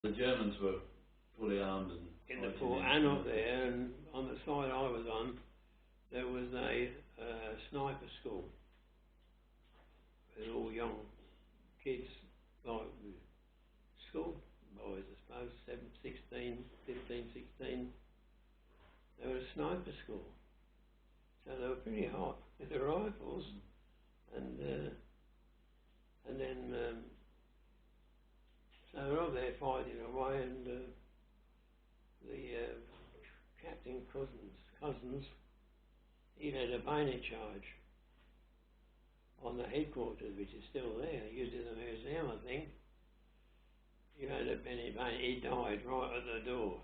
The Germans were fully armed and in the port and up there, and on the side I was on, there was a sniper school with all young kids, like school boys, I suppose, 15, 16. They were a sniper school, so they were pretty hot with the rifles, and then so they were up there fighting away, and the Captain Cousins, he had a bayonet charge on the headquarters, which is still there, used in the museum, I think. He had a bayonet, he died right at the door.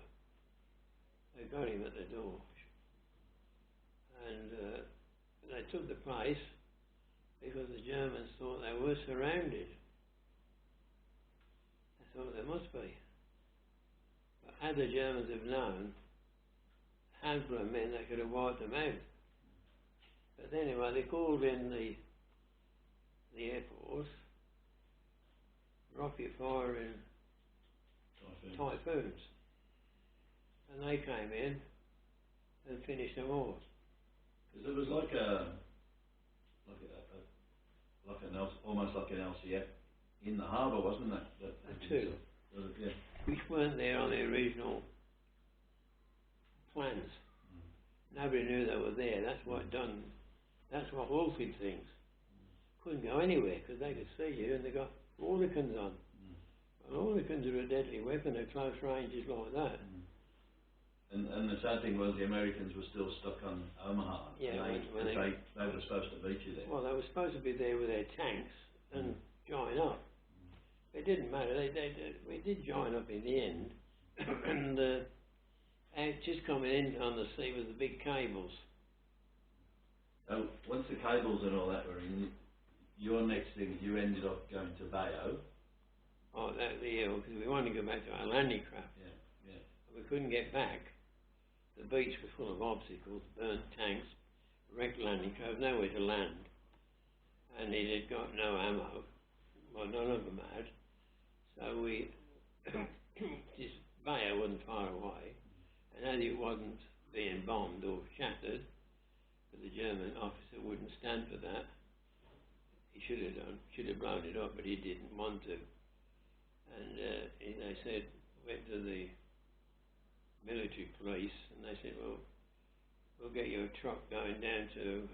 They got him at the door. And they took the place because the Germans thought they were surrounded. They thought they must be. But had the Germans have known, a handful of men, they could have wiped them out. But anyway, they called in the Air Force, rocket firing typhoons. And they came in and finished them off. Because it was almost like an LCF in the harbour, wasn't it? The two. Yeah. Which weren't there on the original plans. Nobody knew they were there. That's what Wolfie thinks. Couldn't go anywhere because they could see you, and they got Orlicans on. And Orlicans are a deadly weapon at close ranges like that. And the sad thing was the Americans were still stuck on Omaha. Yeah, they were supposed to beat you there. Well, they were supposed to be there with their tanks and join up. It didn't matter. We did join up in the end, and just coming in on the sea with the big cables. Once the cables and all that were in, your next thing, you ended up going to Bayo. Oh, because we wanted to go back to our landing craft. Yeah. We couldn't get back. The beach was full of obstacles, burnt tanks, wrecked landing craft, nowhere to land. And it had got no ammo. Well, none of them had. So we, this Bayo wasn't far away, and as it wasn't being bombed or shattered, but the German officer wouldn't stand for that. He should have blown it up, but he didn't want to. And they said, went to the military police, and they said, well, we'll get you a truck going down to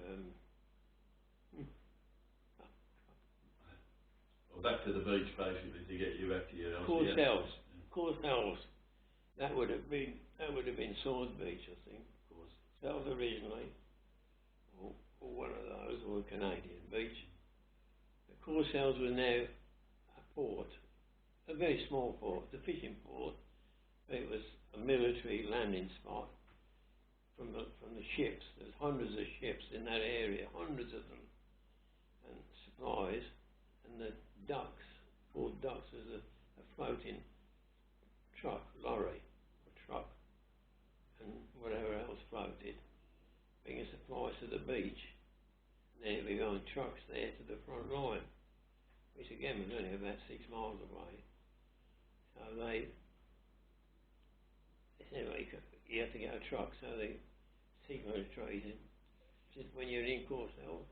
back to the beach, basically, to get you back to your LCS. Courcelles. That would have been Swords Beach, I think. Courcelles originally, or one of those, or a Canadian beach. The Courcelles was now a port, a very small port, a fishing port. It was a military landing spot from the ships. There's hundreds of ships in that area, hundreds of them, and supplies. And the docks, Ford Docks, was a floating lorry, and whatever else floated, bringing supplies to the beach. And then it'd be going trucks there to the front line, which again was only about 6 miles away. So they said, well, you have to get a truck. So the seagoing trade said, when you're in Courcelles,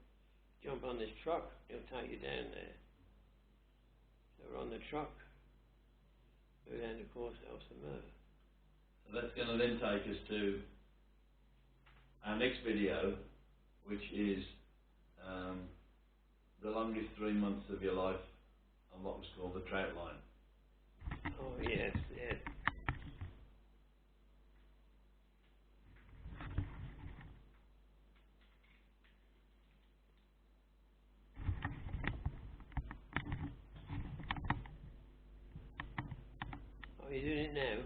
jump on this truck, it'll take you down there. So we're on the truck, go down to Courcelles to Mer. So that's going to then take us to our next video, which is the longest 3 months of your life on what was called the Trout line. Oh yes. Are you doing it now?